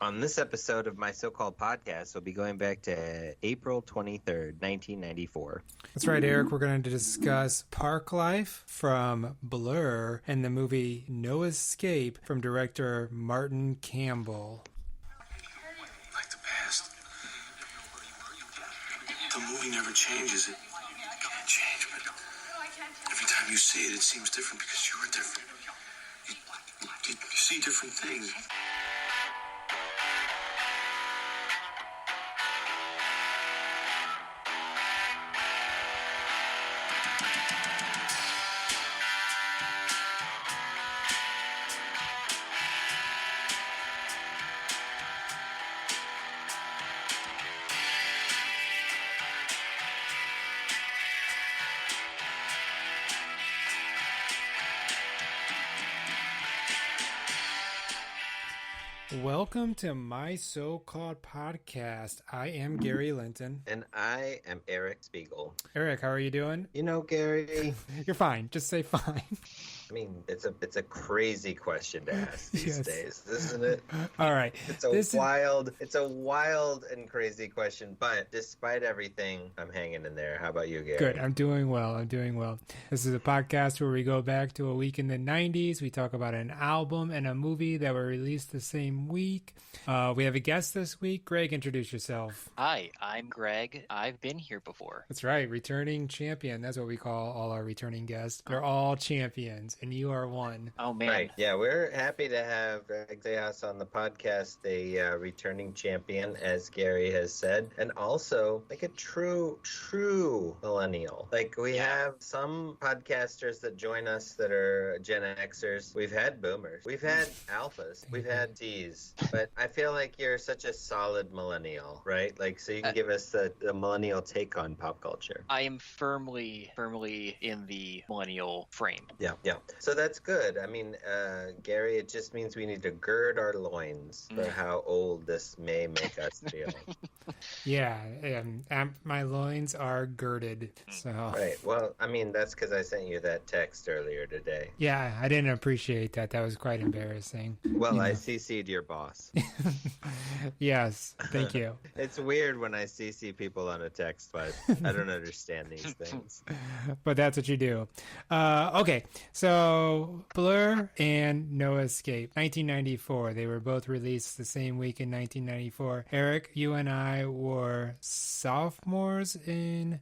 On this episode of my so-called podcast, we'll be going back to April 23rd, 1994. That's right, Eric. We're going to discuss Parklife from Blur and the movie No Escape from director Martin Campbell. Like the past. The movie never changes. It can't change, but every time you see it, it seems different because you were different. You see different things. Welcome to my so-called podcast. I am Gary Linton. And I am Eric Spiegel. Eric, how are you doing? You know, Gary... You're fine. Just say fine. I mean, it's a crazy question to ask these Yes. days, isn't it? All right. It's a wild and crazy question, but despite everything, I'm hanging in there. How about you, Gary? Good. I'm doing well. This is a podcast where we go back to a week in the 90s. We talk about an album and a movie that were released the same week. We have a guest this week. Greg, introduce yourself. Hi, I'm Greg. I've been here before. That's right. Returning champion. That's what we call all our returning guests. They're all champions, and you are one. Oh, man. Right. Yeah, we're happy to have Greg Cejas on the podcast, a returning champion, as Gary has said, and also like a true millennial. Like we have some podcasters that join us that are Gen Xers. We've had boomers. We've had alphas. We've had Ds. But I feel like you're such a solid millennial, right? Like, so you can give us the millennial take on pop culture. I am firmly in the millennial frame. Yeah. So that's good. I mean, Gary, it just means we need to gird our loins for how old this may make us feel. Yeah, and my loins are girded. So Right. Well, I mean, that's because I sent you that text earlier today. yeah, I didn't appreciate that. That was quite embarrassing. Well, I CC'd your boss. Yes, thank you. It's weird when I CC people on a text, but I don't understand these things. But that's what you do. Okay, so Blur and No Escape, 1994. They were both released the same week in 1994. Eric, you and I were sophomores in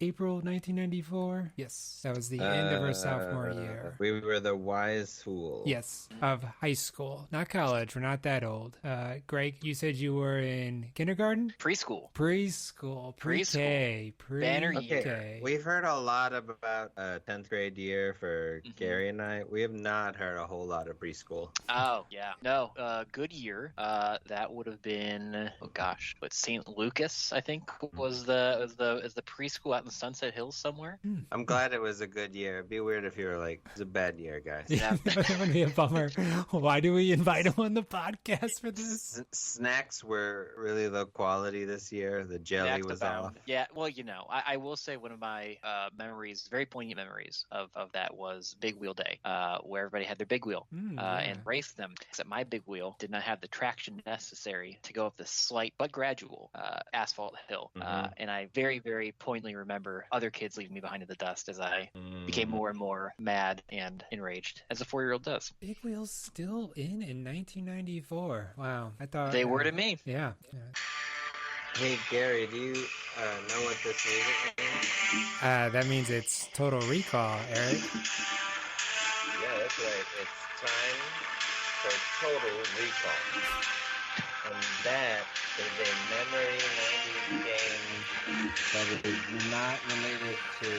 April 1994. Yes, that was the end of our sophomore year. We were the wise fools. Yes, of high school, not college. We're not that old. Greg, you said you were in kindergarten? Preschool. Pre-K. Banner Okay, we've heard a lot about 10th grade year for Gary and I. We have not heard a whole lot of preschool. Oh, yeah. No, good year. That would have been, what, St. Lucas, I think, was the preschool out in Sunset Hills somewhere. I'm glad it was a good year. It'd be weird if you were like, it was a bad year, guys. Yeah, that would be a bummer. Why do we invite him on the podcast for this? Snacks were really low quality this year. The jelly Snacks was abound. off. Yeah, well, I will say one of my memories, very poignant memories of that was Big Wheel Day, where everybody had their big wheel and raced them. Except my big wheel did not have the traction necessary to go up the slight but gradual asphalt hill. And I very, very poignantly remember other kids leaving me behind in the dust as I became more and more mad and enraged, as a 4-year-old does. Big Wheel's still in 1994. Wow. I thought They were to me. Yeah. Hey, Gary, do you know what this music means? That means it's Total Recall, Eric. Yeah, that's right. It's time for Total Recall. And that is a memory 90s game that is not related to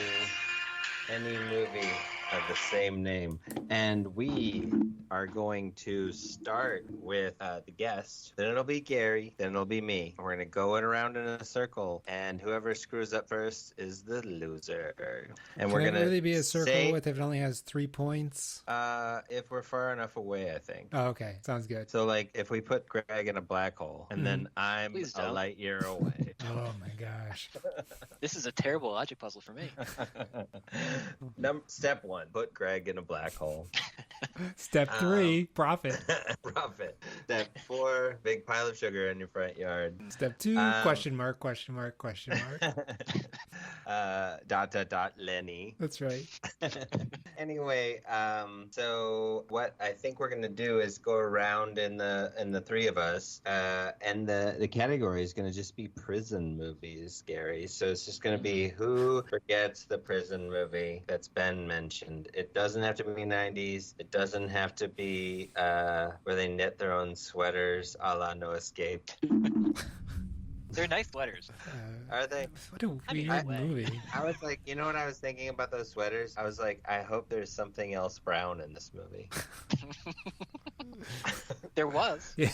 any movie of the same name. And we are going to start with the guest. Then it'll be Gary. Then it'll be me. We're going to go around in a circle. And whoever screws up first is the loser. And we're going to really be a circle if it only has 3 points? If we're far enough away, I think. Oh, okay. Sounds good. So, like, if we put Greg in a black hole, and then I'm a light year away. Oh, my gosh. This is a terrible logic puzzle for me. Step 1. 1, put Greg in a black hole. Step 3, profit. Profit. Step 4, big pile of sugar in your front yard. Step 2, question mark. Lenny. That's right. Anyway, so what I think we're gonna do is go around in the three of us, and the category is gonna just be prison movies, Gary. So it's just gonna be who forgets the prison movie that's been mentioned. It doesn't have to be 90s. It doesn't have to be where they knit their own sweaters, a la No Escape. They're nice sweaters. Are they? What a weird movie. I was like, you know what I was thinking about those sweaters? I was like, I hope there's something else brown in this movie. There was. Yeah.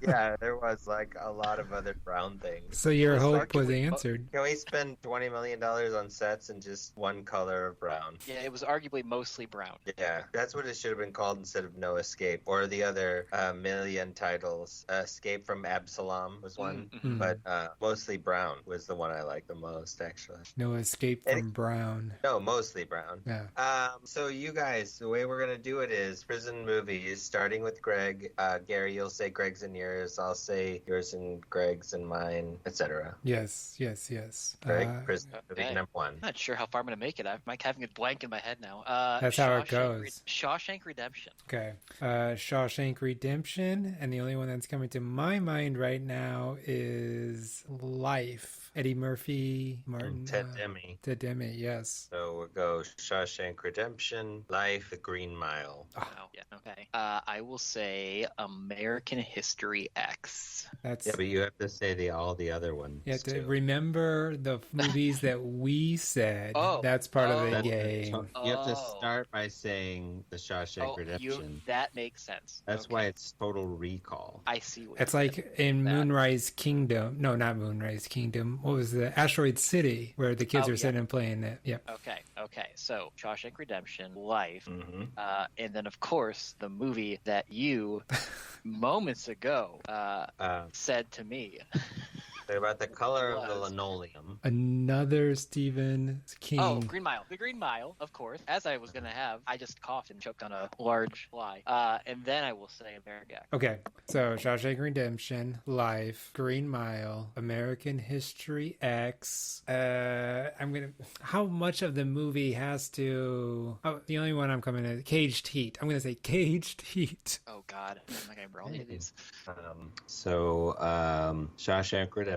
Yeah, there was like a lot of other brown things. So your hope was answered. Can we spend $20 million on sets in just one color of brown? Yeah, it was arguably mostly brown. Yeah, that's what it should have been called instead of No Escape. Or the other million titles. Escape from Absalom was one, but mostly brown was the one I liked the most, actually. No Escape from Brown. No, mostly brown. Yeah. So you guys, the way we're going to do it is prison movies, starting with Greg. Gary, you'll say Greg's and yours. I'll say yours and Greg's and mine, etc. Yes. Greg, prison movie number 1. I'm not sure how far I'm going to make it. I'm like having a blank in my head now. That's how it goes. Shawshank Redemption. Okay. Shawshank Redemption. And the only one that's coming to my mind right now is Life. Eddie Murphy, Martin. Ted Demme, yes. So we'll go Shawshank Redemption, Life, The Green Mile. Oh, yeah, okay. I will say American History X. That's... Yeah, but you have to say all the other ones. You have to remember the movies that we said. That's part of the game. You have to start by saying the Shawshank Redemption. That makes sense. That's why it's Total Recall. I see what it's like in Moonrise Kingdom. No, not Moonrise Kingdom. What was the Asteroid City where the kids are sitting and playing it? Yeah. Okay. So Shawshank Redemption, Life, and then of course the movie that you moments ago said to me. They're about the color of the linoleum. Another Stephen King. Oh, Green Mile. The Green Mile, of course. As I was going to have, I just coughed and choked on a large fly. And then I will say American X. Okay. So Shawshank Redemption, Life, Green Mile, American History X. How much of the movie has to... Oh, the only one I'm coming to... Caged Heat. I'm going to say Caged Heat. Oh, God. I'm not going to remember all of these. Shawshank Redemption.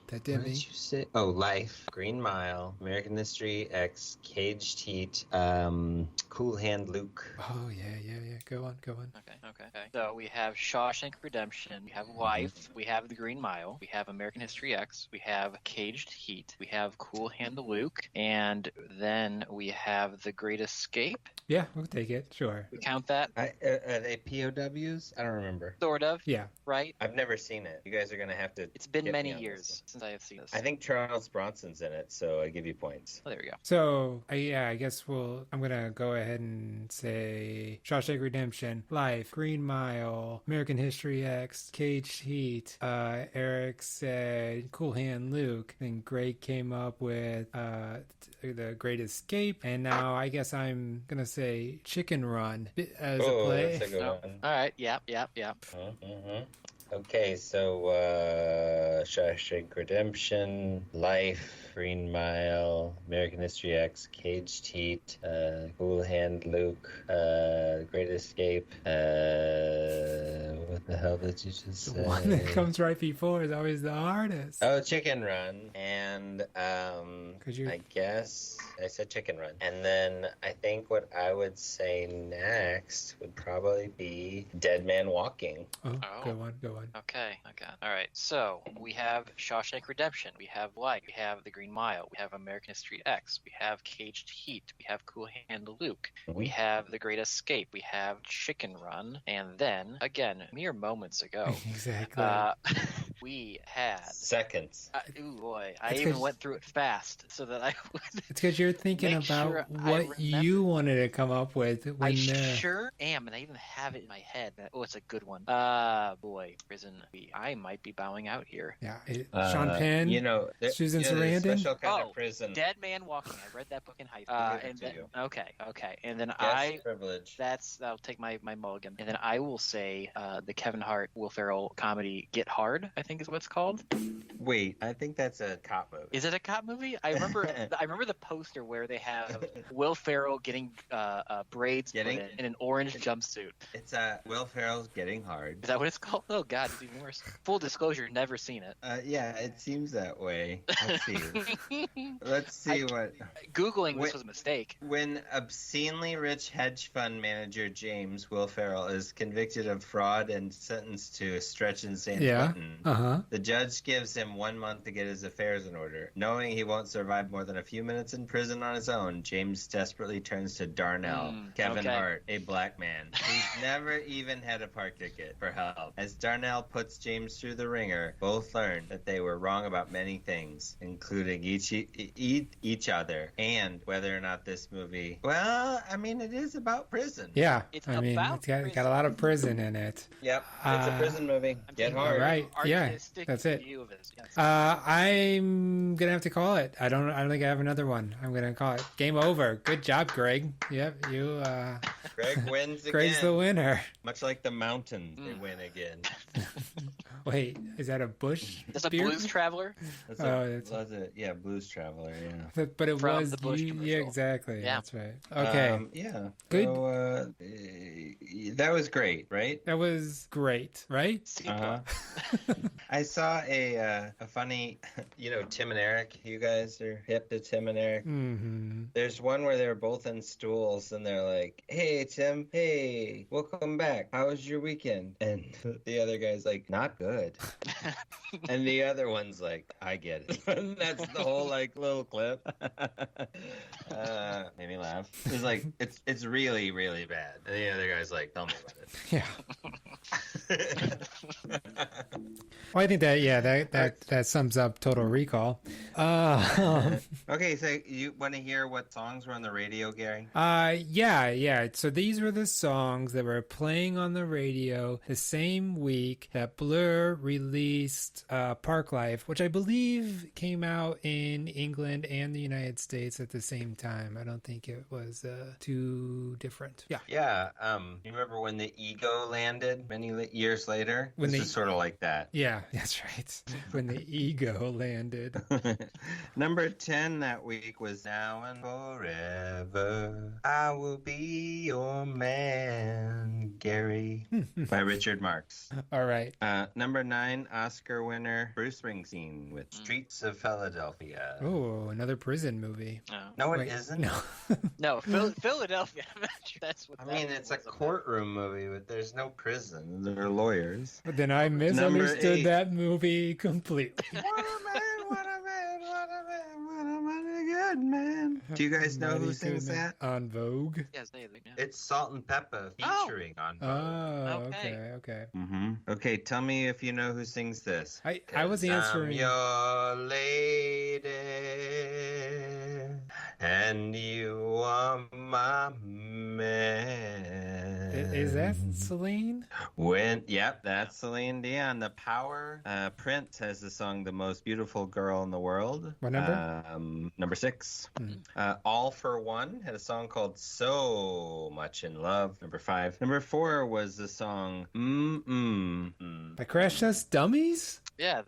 What did you say? Oh, Life, Green Mile, American History X, Caged Heat, Cool Hand Luke. Oh, yeah. Go on. Okay. So we have Shawshank Redemption, we have Life, we have The Green Mile, we have American History X, we have Caged Heat, we have Cool Hand Luke, and then we have The Great Escape. Yeah, we'll take it. Sure. We count that? Are they POWs? I don't remember. Sort of. Yeah. Right? I've never seen it. You guys are going to have to... It's been many years since I have seen this. I think Charles Bronson's in it, so I give you points. Oh, there we go. So, I guess I'm going to go ahead and say Shawshank Redemption, Life, Green Mile, American History X, Caged Heat. Eric said Cool Hand Luke. Then Greg came up with The Great Escape. And now I guess I'm going to say Chicken Run as a play. That's a good one. All right. Yep. Okay, so Shawshank Redemption, Life, Green Mile, American History X, Caged Heat, Cool Hand Luke, Great Escape. What the hell did you just say? The one that comes right before is always the hardest. Oh, Chicken Run. And I guess I said Chicken Run. And then I think what I would say next would probably be Dead Man Walking. Oh. Go on. Okay. All right. So we have Shawshank Redemption. We have Life. We have The Green Mile. We have American History X. We have Caged Heat. We have Cool Hand Luke. We have The Great Escape. We have Chicken Run. And then, again, mere moments ago. Exactly. we had Seconds. Ooh boy, I It's even 'cause- went through it fast so that I would It's because you're thinking make about sure I what remember. you wanted to come up with I when sure am, and I even have it in my head. Oh, it's a good one. Boy, prison. I might be bowing out here. Sean Penn, You know, Susan there's a Sarandon. special kind of prison. Dead Man Walking. I read that book in high school. I'll give it and to then, you. okay, and then Guest privilege. I'll take my mulligan, and then I will say the Kevin Hart, Will Ferrell comedy Get Hard. I think is what it's called. Wait, I think that's a cop movie. Is it a cop movie? I remember the poster where they have Will Ferrell getting braids put in an orange jumpsuit. It's Will Ferrell's Getting Hard. Is that what it's called? Oh God, it's even worse. Full disclosure, never seen it. Yeah, it seems that way. Let's see. Let's see what. Googling this was a mistake. When obscenely rich hedge fund manager James Will Ferrell is convicted of fraud and sentenced to stretch in San Quentin, the judge gives him 1 month to get his affairs in order. Knowing he won't survive more than a few minutes in prison on his own, James desperately turns to Darnell, Kevin Hart, a black man. He's never even had a park ticket, for help. As Darnell puts James through the ringer, both learn that they were wrong about many things, including each other, and whether or not this movie. Well, I mean, it is about prison. Yeah, it's got a lot of prison in it. Yep, it's a prison movie. Get Hard. Right? Yeah, that's it. I'm gonna have to call it. I don't think I have another one. I'm gonna call it. Game over. Good job, Greg. Yep, you. Greg wins again. Greg's the winner. Much like the mountains, they win again. Wait, is that a Bush? That's a beer? Blues Traveler. Yeah, Blues Traveler. Yeah. But it From was the Bush yeah, commercial. exactly. Yeah. That's right. Okay. Yeah. Good. So, that was great, right? That was great, right? I saw a funny, Tim and Eric. You guys are hip to Tim and Eric. Mm-hmm. There's one where they're both in stools and they're like, "Hey Tim, hey, welcome back. How was your weekend?" And the other guy's like, "Not good." And the other one's like, "I get it." And that's the whole little clip. Made me laugh. It's like it's really, really bad. And the other guy's like, "Tell me about it." Yeah. Well, I think that sums up Total Recall. Okay, so you want to hear what songs were on the radio, Gary? Yeah. So these were the songs that were playing on the radio the same week that Blur released Parklife, which I believe came out in England and the United States at the same time. I don't think it was too different. Yeah. Yeah. You remember when the Ego landed many years later? This is sort of like that. Yeah, that's right. When the Ego landed. Number 10 that week was Now and Forever. I Will Be Your Man, Gary, by Richard Marx. All right. Number 9, Oscar winner Bruce Springsteen with Streets of Philadelphia. Oh, another prison movie. No, it isn't. No. No, Philadelphia. I'm not sure that's what. I mean, it's a courtroom movie, but there's no prison. They're lawyers. But then I misunderstood that movie completely. What a man, what a man, what a man, what a man, a good man. Do you guys know who sings that? On Vogue? Yes, they do. It's Salt and Pepper featuring On Vogue. Oh, Okay. okay. Mm-hmm. Okay, tell me if you know who sings this. I was answering. I'm your lady, and you are my man. Is that Celine? Yep, that's Celine Dion. The Power. Prince has the song "The Most Beautiful Girl in the World." What number? Number 6. All for One had a song called "So Much in Love." Number 5. Number 4 was the song By Crash Test Dummies? Yeah.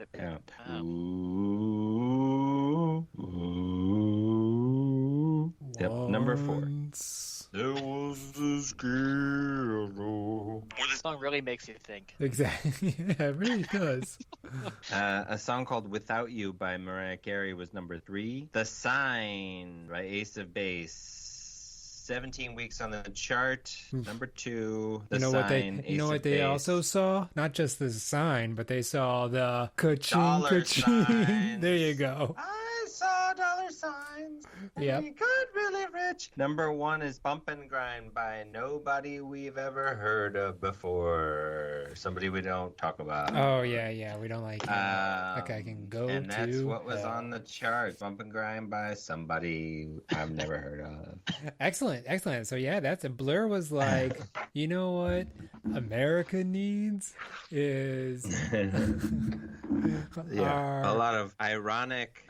Ooh, ooh. Yep, number 4. There was this girl. The song really makes you think. Exactly. Yeah, it really does. A song called "Without You" by Mariah Carey was number 3. "The Sign" by Ace of Base, 17 weeks on the chart. Number 2. The Sign. You know what they also saw? Not just the sign, but they saw the ka-ching, Dollar ka-ching. signs. There you go. I saw dollar signs. Yep. We got really rich. Number 1 is Bump and Grind by nobody we've ever heard of before. Somebody we don't talk about. Oh, yeah, we don't like him. Okay, I can go and that's to what was hell. on the chart. Bump and Grind by somebody I've never heard of. Excellent. So yeah, that's a Blur was like, you know what America needs is Yeah, a lot of ironic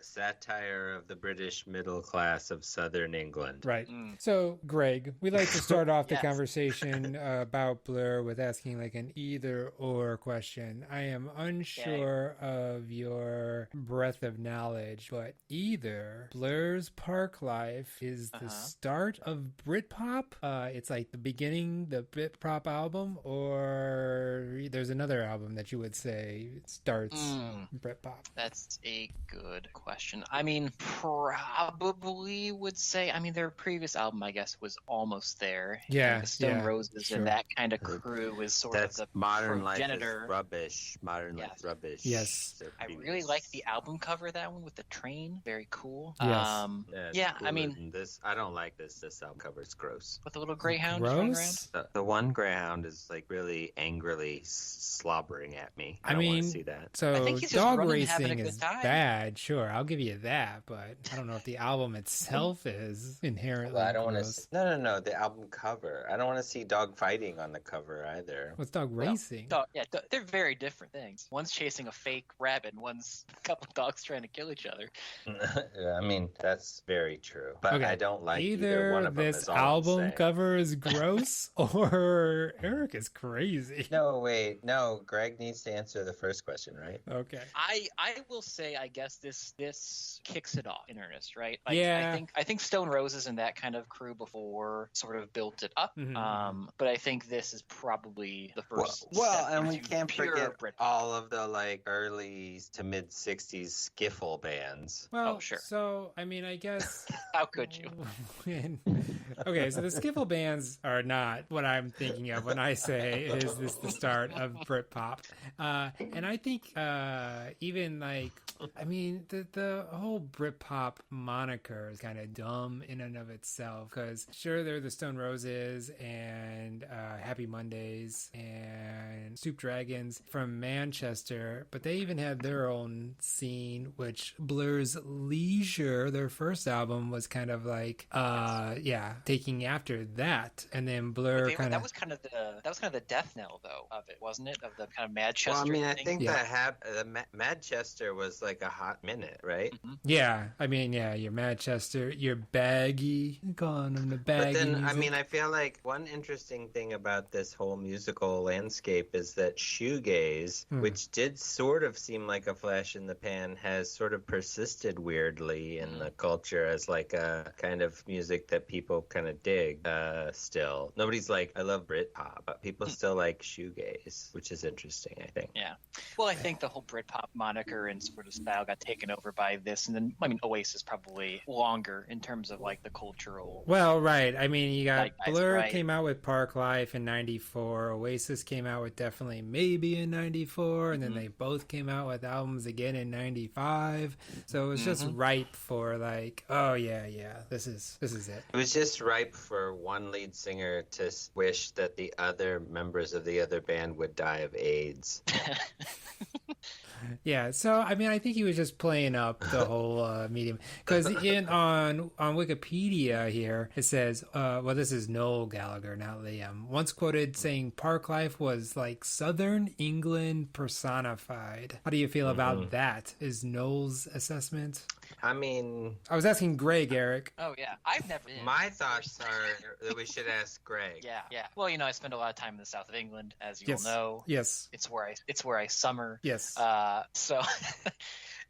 satire of the British middle class of southern England. Right. So, Greg, we like to start off the Yes. conversation about Blur with asking like an either or question. I am unsure of your breadth of knowledge, but either Blur's Parklife is the start of Britpop, it's like the beginning, the Britpop album, or there's another album that you would say starts Britpop. That's a good question. I mean, probably would say, I mean, their previous album, I guess, was almost there. Yeah, The Stone yeah, Roses sure. and that kind of crew was sort That's of the Modern Life progenitor. is Rubbish. Modern Life Yes. Rubbish. Yes. Their I previous- really like the album cover, that one with the train. Very cool. Yes. it's Yeah, I cooler mean, than this. I don't like this. This album cover is gross. with the little greyhound running around. Gross? The one greyhound is like really angrily slobbering at me. I I don't want mean, to see that. So I think he's just dog running, having a racing good is time. bad, sure. I'll give you that, but I don't know if the album itself is inherently Well, I don't want gross. to. No. The album cover. I don't want to see dog fighting on the cover either. What's dog racing? They're very different things. One's chasing a fake rabbit, and one's a couple dogs trying to kill each other. I mean, that's very true. But Okay, I don't like either one either of them. this is all I'm album saying. cover is gross or Eric is crazy. No, wait. No, Greg needs to answer the first question, right? Okay. I will say, I guess this kicks it off in earnest, right? Yeah. I think Stone Roses and that kind of crew before sort of built it up. Mhm. But I think this is probably the first. Well, step and we into can't pure forget Britpop. all of the like early to mid '60s skiffle bands. Well, sure. So, I mean, I guess... How could you? Okay, so the skiffle bands are not what I'm thinking of when I say, is this the start of Britpop? And I think even like, I mean, the whole Britpop moniker is kind of dumb in and of itself, because sure, they're the Stone Roses and Happy Mondays and Soup Dragons from Manchester, but they even had their own scene, which Blur's Leisure, their first album, was kind of like, taking after that, and then Blur kind That of... was kind of the death knell though of it, wasn't it? Of the kind of Madchester. Well, I mean, I thing? think Yeah. the Madchester was like a hot minute, right? Yeah, I mean, yeah, your Manchester, your baggy, calling them the baggy. But then, I music. mean, I feel like one interesting thing about this whole musical landscape is that shoegaze, which did sort of seem like a flash in the pan, has sort of persisted weirdly in the culture as like a kind of music that people kind of dig still. Nobody's like, I love Britpop, but people still like shoegaze, which is interesting, I think. Yeah. Well, I think the whole Britpop moniker and sort of style got taken over by this, and then I mean Oasis probably longer in terms of like the cultural. Well, right. I mean, you got Zeitgeist, Blur right? came out with Parklife in '94. Oasis came out with Definitely Maybe in '94, and then they both came out with albums again in '95. So it was just ripe for like, oh yeah, this is it. It was just ripe for one lead singer to wish that the other members of the other band would die of AIDS. Yeah, so I mean, I think he was just playing up the whole medium, because on Wikipedia here it says, well, this is Noel Gallagher, not Liam, once quoted saying Parklife was like Southern England personified. How do you feel about that? Is Noel's assessment? I mean, I was asking Greg, Eric. Oh yeah, I've never been. my thoughts are that we should ask Greg. Yeah. Well, I spend a lot of time in the south of England, as you Yes. all know. Yes. It's where I summer. Yes. So,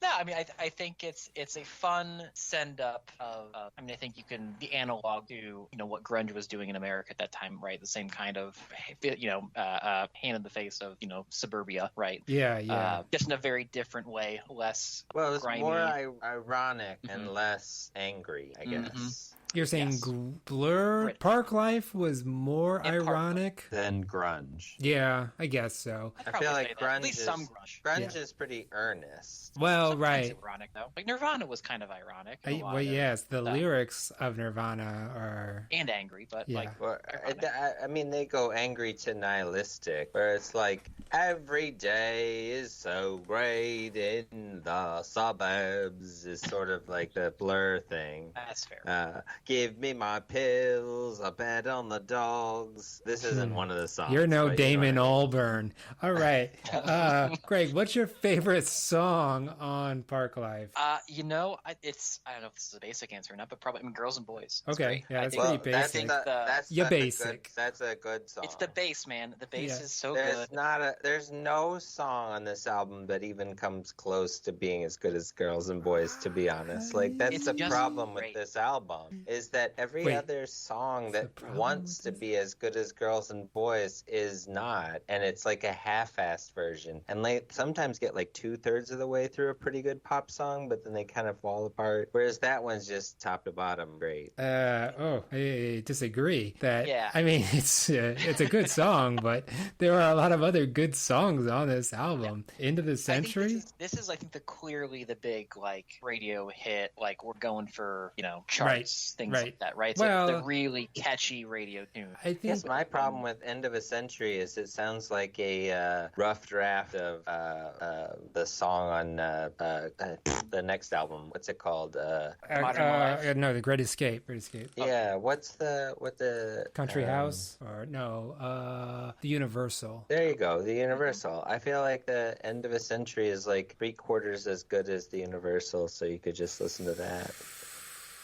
no, I mean, I think it's a fun send up of. I mean, I think you can the analog to what grunge was doing in America at that time, right? The same kind of hand in the face of suburbia, right? Yeah. Just in a very different way, less. Well, it's grimy. more ironic and less angry, I guess. You're saying Yes. Blur? Britpop. Parklife was more And Parklife. ironic? Then grunge. Yeah, I guess so. I'd I probably feel say like that. At least some grunge. grunge Yeah. is pretty earnest. Well, Sometimes right. ironic though. Like Nirvana was kind of ironic. in a lot Well, of yes, the stuff. lyrics of Nirvana are... And angry, but Yeah. like Well, ironic. I mean, they go angry to nihilistic, where it's like, every day is so great in the suburbs, is sort of like the Blur thing. That's fair. Give me my pills, I bet on the dogs. This isn't one of the songs. You're no but Damon know what Albarn. All right. Greg, what's your favorite song on Parklife? You know, I don't know if this is a basic answer or not, but probably Girls and Boys. It's Okay, great. yeah, I that's think- pretty Well, basic. that's Yeah, a basic. Good, that's a good song. It's the bass, man. The bass Yeah. is so There's good. there's no song on this album that even comes close to being as good as Girls and Boys, to be honest. Like, that's It's the just problem great. with this album, is that every Wait, other song the that problem wants with to be as good as Girls and Boys is not, and it's like a half-assed version. And they sometimes get like 2/3 of the way through a pretty good pop song, but then they kind of fall apart. Whereas that one's just top to bottom great. I disagree. Yeah. I mean, it's a good song, but there are a lot of other good songs on this album. Into the I think Century? this is I think clearly the big like radio hit. Like we're going for charts, things right. like that, right? It's Well- like the really catchy radio tune. I think Yes, my problem with End of a Century is it sounds like a rough draft of the song on the next album. What's it called? Modern Life? no, The Great Escape. Great Escape. Yeah, what the Country House? Or no, The Universal. There you go, the Universal. I feel like the End of a Century is like 3/4 as good as the Universal, so you could just listen to that.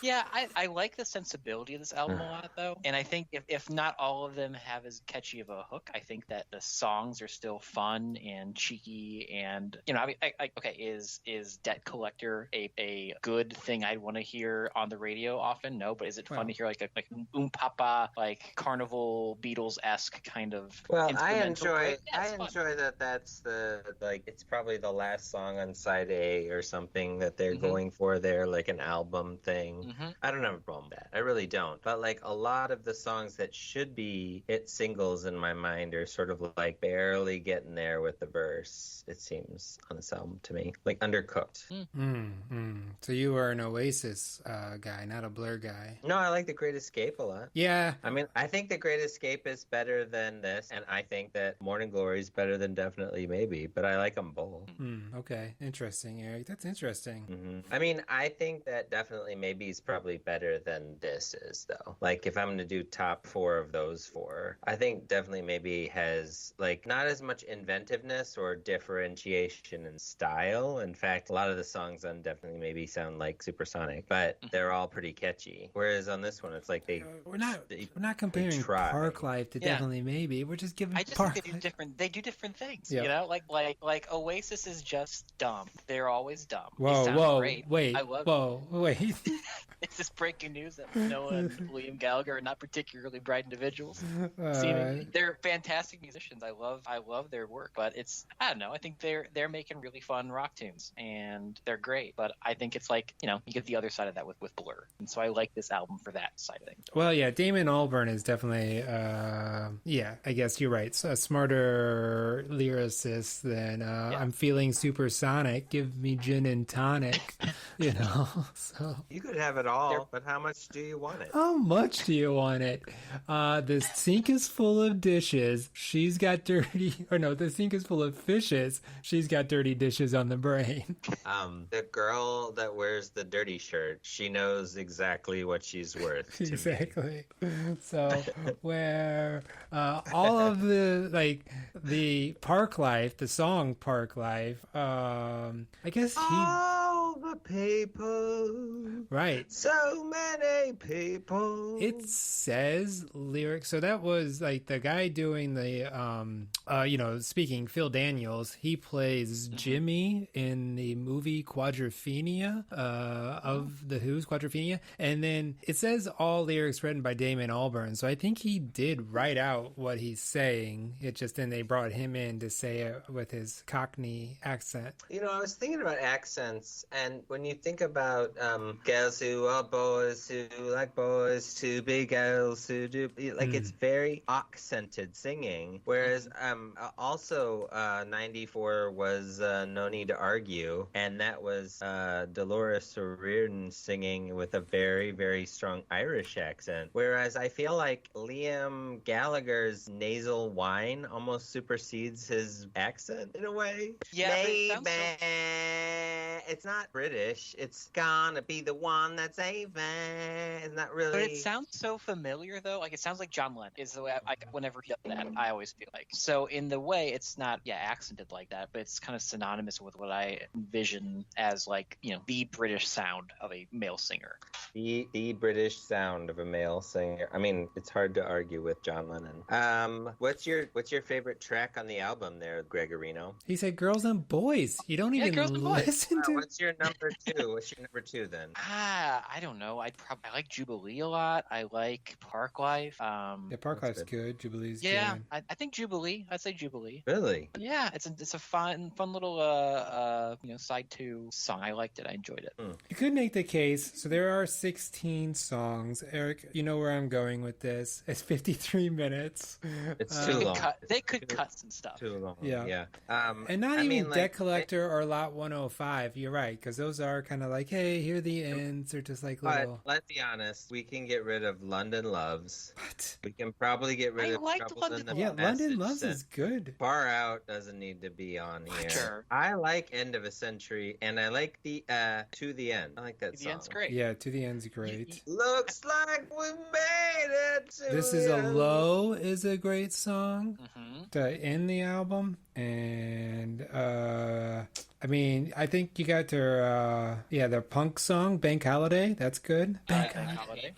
Yeah, I like the sensibility of this album a lot, though. And I think if not all of them have as catchy of a hook, I think that the songs are still fun and cheeky. And, I mean, okay, is Debt Collector a good thing I'd want to hear on the radio often? No, but is it fun to hear like a Papa, like Carnival Beatles-esque kind of Well, I instrumental? enjoy Yeah, it's fun. that that's it's probably the last song on side A or something that they're going for there, like an album thing. I don't have a problem with that. I really don't. But like a lot of the songs that should be hit singles in my mind are sort of like barely getting there with the verse, it seems, on this album to me. Like Undercooked. So you are an Oasis guy, not a Blur guy. No, I like The Great Escape a lot. Yeah. I mean, I think The Great Escape is better than this, and I think that Morning Glory is better than Definitely Maybe, but I like them both. Okay. Interesting, Eric. That's interesting. I mean, I think that Definitely Maybe is probably better than this is, though. Like, if I'm going to do top 4 of those 4, I think Definitely Maybe has, like, not as much inventiveness or differentiation in style. In fact, a lot of the songs on Definitely Maybe sound like Supersonic, but they're all pretty catchy. Whereas on this one, it's like We're not comparing try. Parklife to Definitely Maybe. We're just giving I just think they do different things. Yeah. Like Oasis is just dumb. They're always dumb. They Whoa, sound whoa, great. wait, I love wait. It's just breaking news that Noah and Liam Gallagher are not particularly bright individuals. Uh, Seemingly. They're fantastic musicians. I love their work, but I don't know. I think they're making really fun rock tunes and they're great. But I think it's like you get the other side of that with Blur, and so I like this album for that side of things. Well, yeah, Damon Albarn is definitely, I guess you're right. So a smarter lyricist than I'm feeling supersonic. Give me gin and tonic, So You could have it all, but how much do you want it? how much do you want it? The sink is full of dishes. She's got the sink is full of fishes. She's got dirty dishes on the brain. The girl that wears the dirty shirt, she knows exactly what she's worth. To me. Exactly. So where all of the Parklife, the song Parklife, I guess All the people, right. so many people. It says lyrics. So that was like the guy doing the speaking, Phil Daniels. He plays Jimmy in the movie Quadrophenia of the Who's Quadrophenia, and then it says all lyrics written by Damon Albarn. So I think he did write out what he's saying. It just then they brought him in to say it with his Cockney accent. I was thinking about accents, and when you think about girls who are boys who like boys to be girls who do like it's very accented singing, whereas also 94 was No Need to Argue, and that was Dolores O'Riordan singing with a very, very strong Irish accent, whereas I feel like Liam Gallagher's nasal whine almost supersedes his accent in a way. Yeah, Maybe it's not British. It's gonna be the one that's even. It's not really. But it sounds so familiar, though. Like, it sounds like John Lennon is the way whenever he does that, I always feel like. So in the way, it's not, accented like that, but it's kind of synonymous with what I envision as, like, the British sound of a male singer. The British sound of a male singer. I mean, it's hard to argue with John Lennon. What's your favorite track on the album there, Gregorino? He said Girls and Boys. You don't even listen to... What's your number two? What's your number two then? I don't know. I like Jubilee a lot. I like Parklife. Yeah, Parklife's good. Jubilee's good. Yeah, I think Jubilee. I'd say Jubilee. Really? Yeah, it's a fun little side 2 song. I liked it. I enjoyed it. You could make the case. So there are 16 songs. Eric, you know where I'm going with this. It's 53 minutes. It's too long. They could cut some stuff. Too long. Yeah. And not even Debt Collector or Lot 105. You're right, because those are kind of like, hey, here are the ends. They're just like little... But let's be honest. We can get rid of London Loves. What? We can probably get rid of Troubles in the Yeah, London Loves Message. is good. Far Out doesn't need to be on here. Sure. I like End of a Century, and I like the To the End. I like that song. The end's great. Yeah, To the End's great. Looks like we made it to This Is a Low is a great song to end the album. And I mean, I think you got their punk song, Bank Holiday. That's good. Bank Holiday.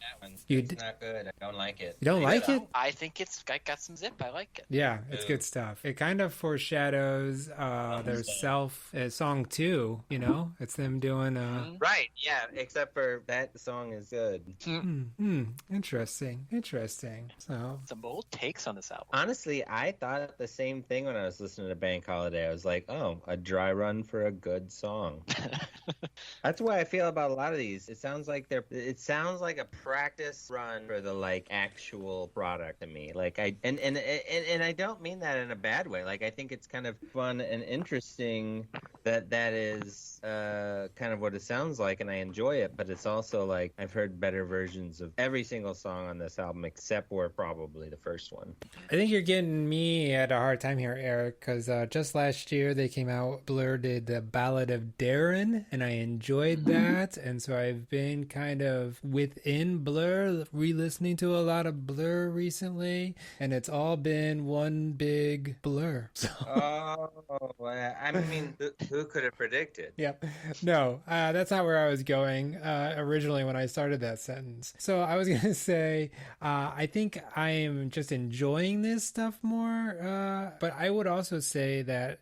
It's not good. I don't like it. You don't like it? I think it's got some zip. I like it. Yeah, it's good stuff. It kind of foreshadows their song 2, It's them doing... Right, yeah, except for that song is good. Interesting. So some bold takes on this album. Honestly, I thought the same thing when I was listening to Bank Holiday. I was like, oh, a dry run for a good song. That's why I feel about a lot of these. It sounds like a practice run for the actual product to me. And I don't mean that in a bad way. I think it's kind of fun and interesting that is kind of what it sounds like, and I enjoy it. But it's also I've heard better versions of every single song on this album except for probably the first one. I think you're getting me at a hard time here, Eric, because just last year they came out, Blur did the Ballad of Darren, and I enjoyed that. And so I've been kind of within Blur, re-listening to a lot of Blur recently, and it's all been one big blur. So. I mean, who could have predicted? Yep. No, that's not where I was going originally when I started that sentence. So I was going to say, I think I am just enjoying this stuff more, but I would also say that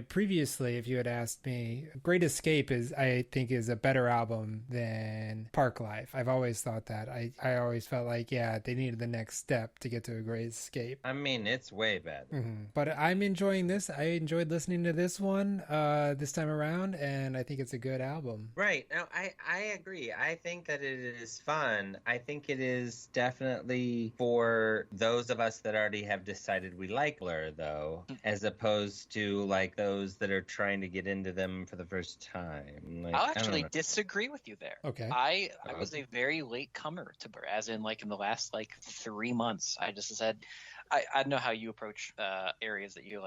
previously, if you had asked me, Great Escape I think is a better album than Parklife. I've always thought that. I always felt like, they needed the next step to get to a Great Escape. I mean, it's way better. But I'm enjoying this. I enjoyed listening to this one this time around, and I think it's a good album. Right. Now, I agree. I think that it is fun. I think it is definitely for those of us that already have decided we like Blur, though, as opposed to those that are trying to get into them for the first time. I'll actually disagree with you there. Okay. I was a very late comer to Blur, as in in the last 3 months. I just said, I don't know how you approach areas that you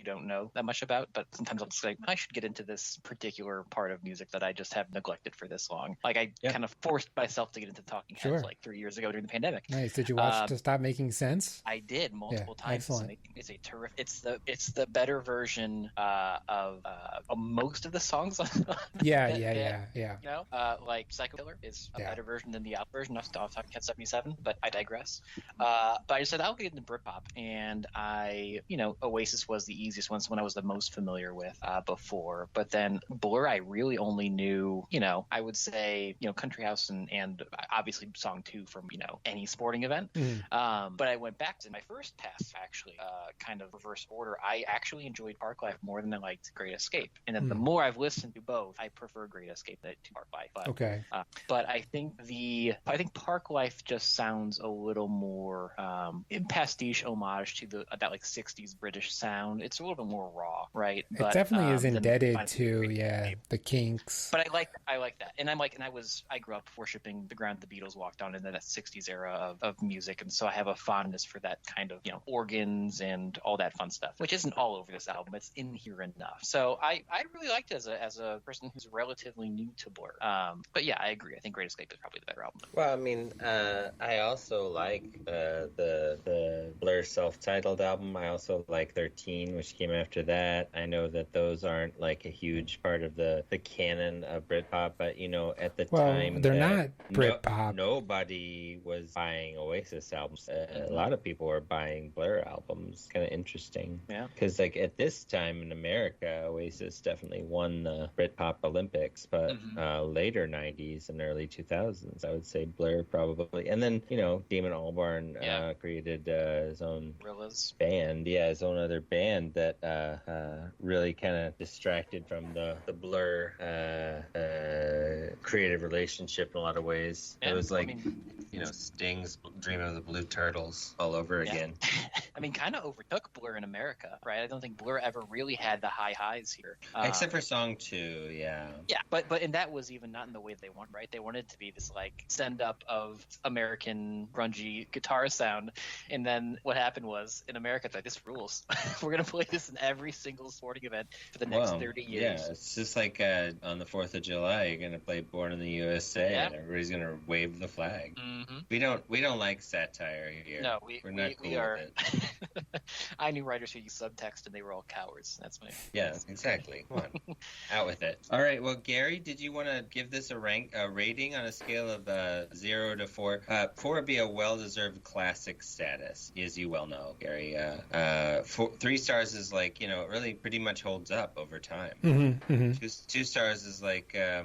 don't know that much about, but sometimes I'll just I should get into this particular part of music that I just have neglected for this long. I kind of forced myself to get into Talking Heads 3 years ago during the pandemic. Nice. Did you watch To Stop Making Sense? I did multiple times. Excellent. It's a terrific. It's the better version of most of the songs. Yeah. Psycho Killer is a better version than the album version of Talking Heads 77, but I digress. But I just said I'll get into Britpop. Britpop, and Oasis was the easiest one, someone I was the most familiar with before. But then Blur, I really only knew, I would say, Country House and obviously Song 2 from, any sporting event. But I went back to my first pass, actually, kind of reverse order. I actually enjoyed Parklife more than I liked Great Escape. And then the more I've listened to both, I prefer Great Escape to Parklife. But, okay. But I think Parklife just sounds a little more pastiche homage to that like 60s British sound. It's a little bit more raw, right? It But, definitely is indebted to the Kinks. But I like that, and I grew up worshiping the ground the Beatles walked on in that 60s era of music, and so I have a fondness for that kind of organs and all that fun stuff, which isn't all over this album. It's in here enough. So I really liked it as a person who's relatively new to Blur. But yeah, I agree. I think Great Escape is probably the better album. Well, I mean, I also like the Blur self-titled album. I also like 13, which came after that. I know that those aren't like a huge part of the canon of Britpop, but at the time they're not Britpop. Nobody was buying Oasis albums. A lot of people were buying Blur albums. Kind of interesting. Yeah. Because like at this time in America, Oasis definitely won the Britpop Olympics, but later 90s and early 2000s, I would say Blur probably. And then, Damon Albarn created his own band. Yeah, his own other band that really kind of distracted from the Blur creative relationship in a lot of ways. It was like, Sting's Dream of the Blue Turtles all over again. I mean, kind of overtook Blur in America, right? I don't think Blur ever really had the high highs here. Except for Song 2, yeah. Yeah, but and that was even not in the way they want, right? They wanted it to be this like send-up of American grungy guitar sound, and then what happened was in America, it's like, this rules. We're going to play this in every single sporting event for the next 30 years. Yeah, it's just like on the 4th of July, you're going to play Born in the USA, and everybody's going to wave the flag. We don't like satire here. No, we're not cool we are. with it. I knew writers who used subtext, and they were all cowards. That's my. Yeah, exactly. Come on, out with it. All right. Well, Gary, did you want to give this a rating on a scale of 0 to 4? 4 would be a well-deserved classic status, as you well know, Gary. 3 stars is like it really pretty much holds up over time. 2 stars is like I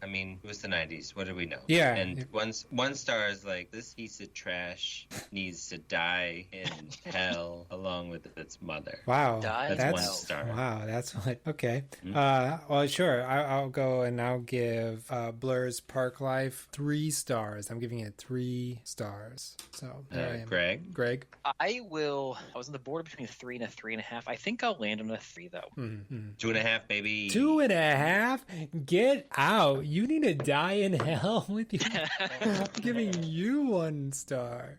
mean, it was the 90s. What do we know? Yeah. And 1 star is like, this piece of trash needs to die in hell along with its mother. Wow. That's 1 star. Wow, that's what. Okay. Well, sure. I'll go and I'll give Blur's Parklife 3 stars. I'm giving it 3 stars. So there I am. Greg? I was on the border between a 3 and a 3.5. I think I'll land on a 3 though. 2.5, baby. 2.5? Get out. You need to die in hell with you. I'm giving you 1 star.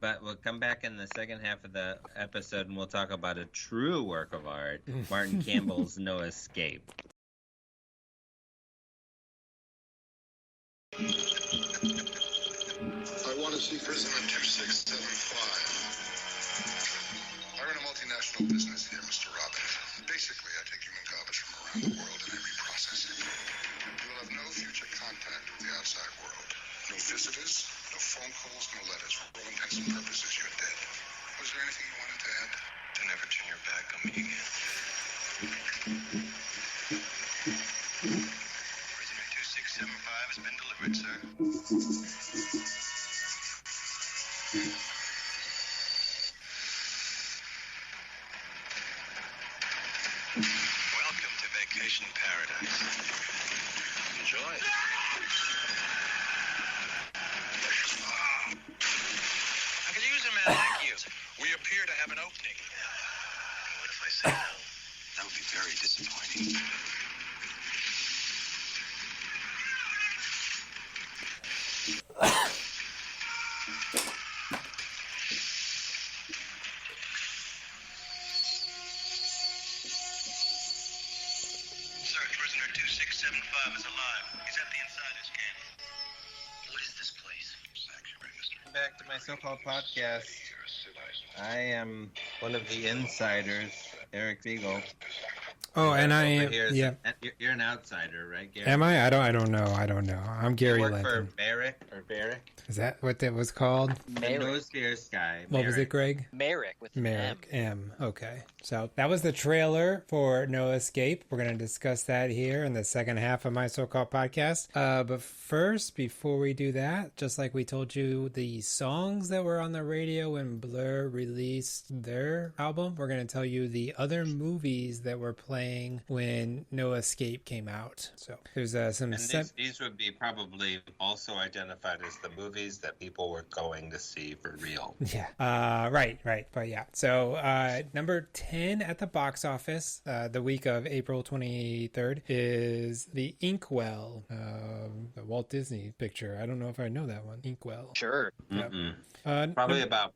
But we'll come back in the second half of the episode and we'll talk about a true work of art, Martin Campbell's No Escape. I want to see prisoner 2675. I run a multinational business here, Mr. Robbins. Basically, I take human garbage from around the world and I reprocess it. You will have no future contact with the outside world. No visitors, no phone calls, no letters. For all intents and purposes, you're dead. Was there anything you wanted to add? To never turn your back on me again. Prisoner 2675 has been delivered, sir. Welcome to Vacation Paradise. Enjoy. I could use a man like you. We appear to have an opening. What if I say no? That would be very disappointing. Sir, prisoner 2675 is alive. He's at the insider's camp. What is this place? Sanctuary, mister. Back to my so-called podcast. I am one of the insiders Eric Siegel. Oh, and I Over am. here is Yeah. You're an outsider, right, Gary? Am I? I don't know. I'm Gary You work Linton. for Barrick or Barrick? Is that what that was called? The Merrick. nose gears guy. What was it, Merrick. Greg? Merrick with an Merrick M. M. Okay. So that was the trailer for No Escape. We're going to discuss that here in the second half of my so-called podcast. But first, before we do that, just like we told you, the songs that were on the radio when Blur released their album, we're going to tell you the other movies that were playing when No Escape came out. So there's some... And these would be probably also identified as the movies that people were going to see for real. Yeah. Right. But yeah. So number 10 at the box office the week of April 23rd is The Inkwell, the Walt Disney picture. I don't know if I know that one. Inkwell. Sure. Yep. Probably about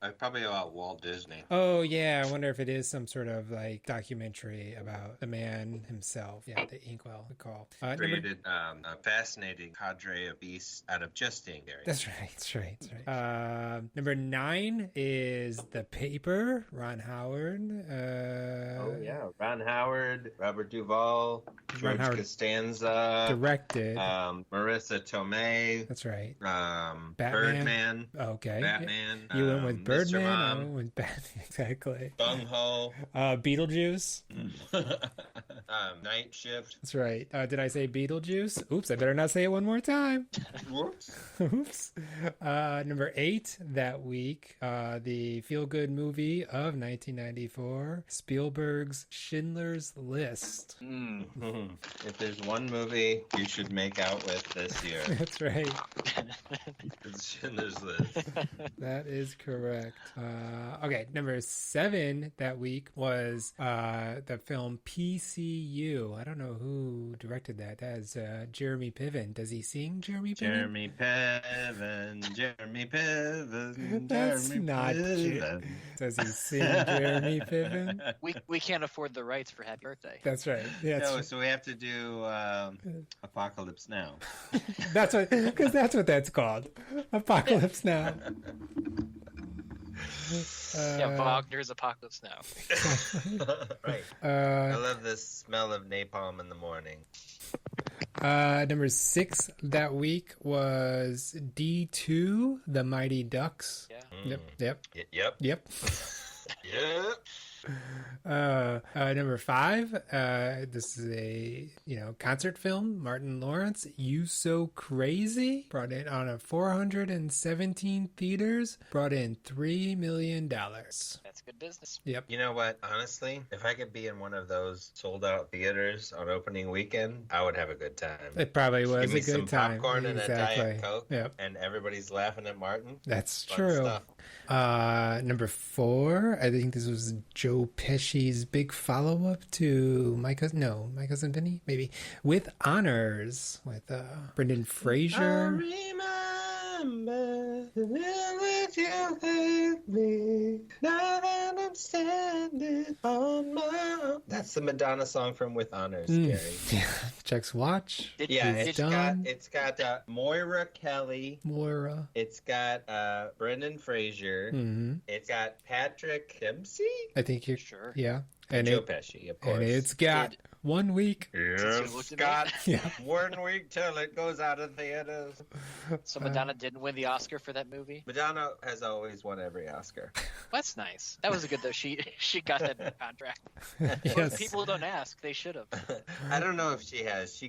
Walt Disney. Oh, yeah. I wonder if it is some sort of like documentary about the man himself. Yeah, The Inkwell. Good call. Created a fascinating cadre of beasts out of just seeing Gary. That's right. Number 9 is The Paper, Ron Howard. Oh yeah, Ron Howard, Robert Duvall, George Howard Costanza, directed. Marissa Tomei. That's right. Batman. Batman. Okay. Batman. You went with Mr. Birdman. I Mom. went with Batman. Exactly. Bung Ho. Beetlejuice. Night Shift. That's right. Did I say Beetlejuice? Oops, I better not say it one more time. Whoops. Oops. Number 8 that week, the feel-good movie of 1994, Spielberg's Schindler's List. If there's one movie you should make out with this year, That's right. it's Schindler's List. That is correct. Okay, number 7 that week was the film PCU. I don't know who directed that. That is Jeremy Piven. Does he sing Jeremy Piven? Jeremy Piven. That's Jeremy not Piven. Does he sing Jeremy Piven? We can't afford the rights for Happy Birthday. That's right. Yeah, No, so we have to do Apocalypse Now. that's what that's called. Apocalypse Now. Yeah, Wagner's Apocalypse Now. Right. I love the smell of napalm in the morning. Number 6 that week was D2, The Mighty Ducks. Yeah. Yep. Yep. Yep. Number 5, this is a concert film. Martin Lawrence, You So Crazy, brought in on a 417 theaters, brought in $3 million. That's good business. Yep. You know what? Honestly, if I could be in one of those sold out theaters on opening weekend, I would have a good time. It probably was Give me a good some time. popcorn and a Diet Exactly. Coke, Yep. and everybody's laughing at Martin. That's Fun true. stuff. Number 4, I think this was Joe Pesci's big follow-up to My Cousin Vinny, maybe, With Honors, with Brendan Fraser. Remember the minute you hate me, now that I'm standing on my own. That's the Madonna song from With Honors, Gary. Yeah, Check's watch. It's done. got Moira Kelly. Moira. It's got Brendan Fraser. Mm-hmm. It's got Patrick Dempsey. I think you're Sure. Yeah. And Joe Pesci, of course. And it's got 1 week. It's got Yeah. 1 week till it goes out of theaters. So Madonna didn't win the Oscar for that movie? Madonna has always won every Oscar. That's nice. That was good though. She got that in the contract. Yes. People don't ask. They should have. I don't know if she has. She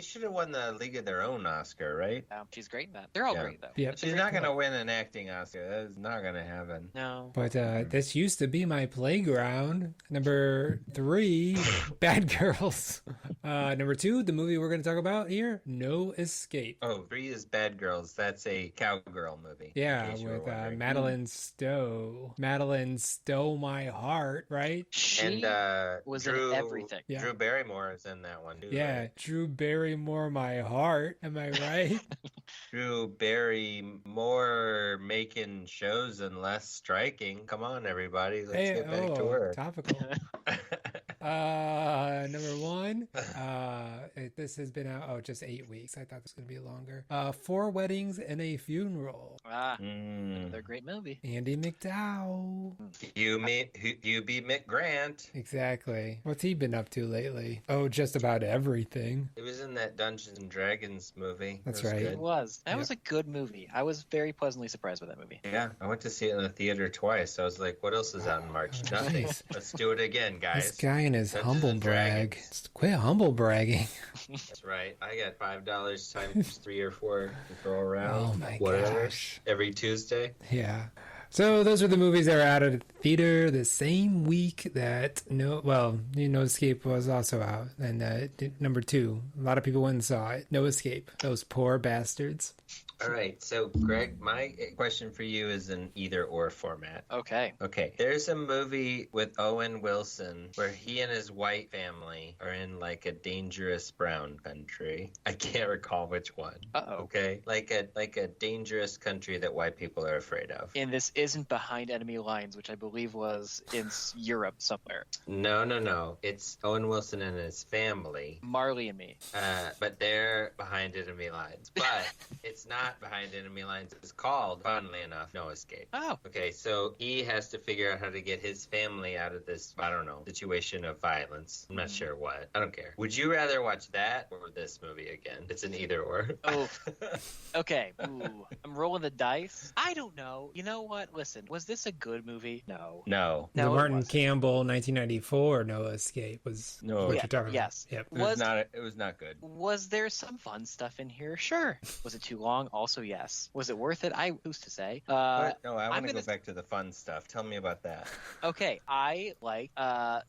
should have won the League of Their Own Oscar, right? She's great in that. They're all great though. Yep. She's not going to win an acting Oscar. That is not going to happen. No. But this used to be my playground. Number 3, Bad Girls. Number 2, the movie we're going to talk about here, No Escape. Oh, 3 is Bad Girls. That's a cowgirl movie. Yeah, with Madeline Stowe. Madeline Stowe My Heart, right? She was in everything. Yeah. Drew Barrymore is in that one too. Yeah, Right? Drew Barrymore My Heart. Am I right? Drew Barrymore making shows and less striking. Come on, everybody. Let's get back to work. Topical. Number one, this has been out, just 8 weeks. I thought this was going to be longer. Four Weddings and a Funeral. Another great movie. Andy McDowell. You be Mick Grant. Exactly. What's he been up to lately? Oh, just about everything. It was in that Dungeons and Dragons movie. That's right. It was. That was a good movie. I was very pleasantly surprised by that movie. Yeah, I went to see it in the theater twice. I was like, what else is out in March? Nothing. Let's do it again, guys. This guy and his Dungeons humble and brag. Dragons. Quit humble bragging. That's right. I got $5 times 3 or 4 to throw around. Oh my gosh. Every Tuesday. Yeah. So those are the movies that were out of the theater the same week that No Escape was also out. And number 2, a lot of people went and saw it. No Escape. Those poor bastards. All right. So, Greg, my question for you is an either-or format. Okay. Okay. There's a movie with Owen Wilson where he and his white family are in like a dangerous brown country. I can't recall which one. Uh-oh. Okay. Like a dangerous country that white people are afraid of. And this isn't Behind Enemy Lines, which I believe was in Europe somewhere. No. It's Owen Wilson and his family. Marley and Me. But they're behind enemy lines. But it's not behind enemy lines. It's called, funnily enough, No Escape. Oh. Okay, so he has to figure out how to get his family out of this, I don't know, situation of violence. I'm not sure what. I don't care. Would you rather watch that or this movie again? It's an either or. Oh. Okay. Ooh. I'm rolling the dice. I don't know. You know what? Listen, was this a good movie? No. No. The No, it Martin wasn't. Campbell 1994 No Escape was what you're talking Yes. about. Yep. It was not good. Was there some fun stuff in here? Sure. Was it too long? Also, yes. Was it worth it? Who's to say? What? No, I want to gonna go back to the fun stuff. Tell me about that. Okay, I like